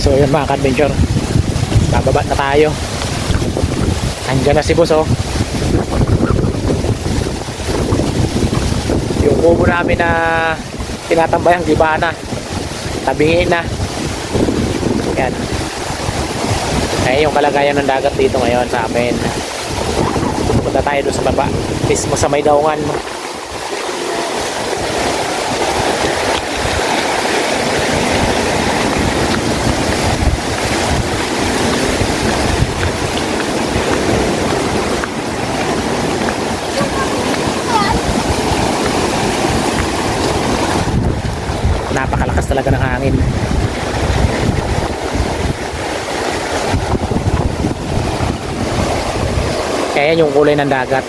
So yun mga ka-adventure, bababa na tayo. Andyan na si boss oh. Yung kubo namin na tinatambayang giba na, tabingin na. Yan. Kaya yung kalagayan ng dagat dito ngayon sa amin. Punta tayo doon sa baba, mismo sa may daungan. Napakalakas talaga ng hangin. Kaya yung kulay ng dagat.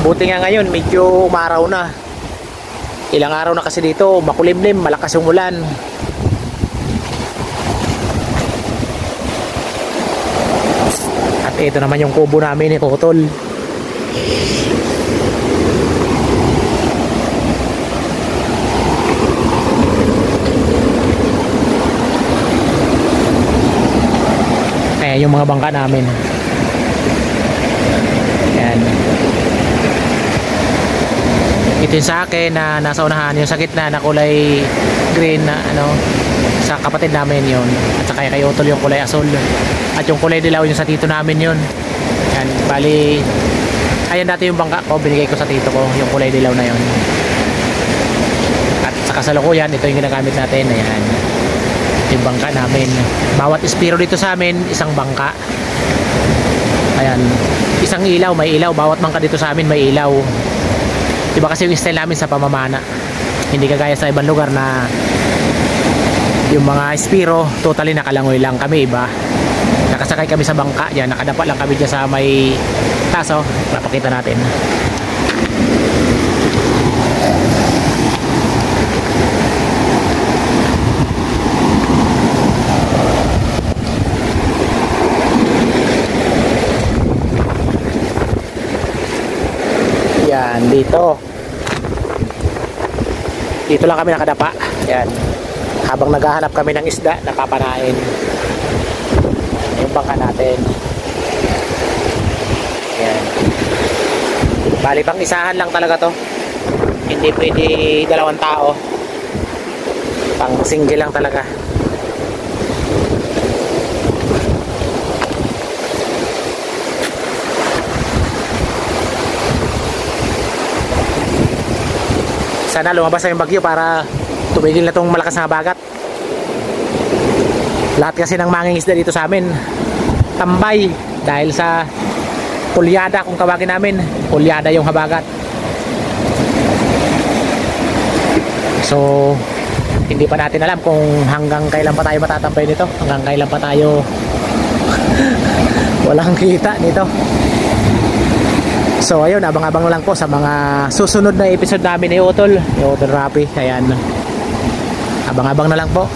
Buti nga ngayon medyo umaraw na. Ilang araw na kasi dito makulimlim, malakas yung ulan. At ito naman yung kubo namin ni Totol. Kaya yung mga bangka namin. Yan. Ito yung sa akin na nasa unahan, yung sa gitna na kulay green na ano, sa kapatid namin yun. At saka kay Utol yung kulay asul. At yung kulay dilaw yung sa tito namin yun. Yan, bali ayan dati yung bangka ko, binigay ko sa tito ko, yung kulay dilaw na yun. At sa kasalukuyan, ito yung ginagamit natin. Ayan, yung bangka namin. Bawat espiro dito sa amin, isang bangka. Ayan, isang ilaw, may ilaw. Bawat bangka dito sa amin may ilaw. Diba kasi yung style namin sa pamamana, hindi kagaya sa ibang lugar na yung mga espiro totally nakalangoy lang. Kami iba, nakasakay kami sa bangka. Yan, nakadapa lang kami dyan sa may taso. Papakita natin. Yan, dito lang kami nakadapa. Yan, habang naghahanap kami ng isda na papanain yung bangka natin. Yan, bali pang isahan lang talaga to, hindi pwede dalawang tao, pang single lang talaga. Sana lumabas na yung bagyo para tumigil na itong malakas na habagat. Lahat kasi ng mangingisda dito sa amin tambay dahil sa pulyada, kung tawagin namin. Pulyada yung habagat. So hindi pa natin alam kung hanggang kailan pa tayo matatambay nito, hanggang kailan pa tayo walang kita nito. So ayun, abang-abang lang po sa mga susunod na episode namin ni Utol Rapi. Ayan, abang-abang na lang po.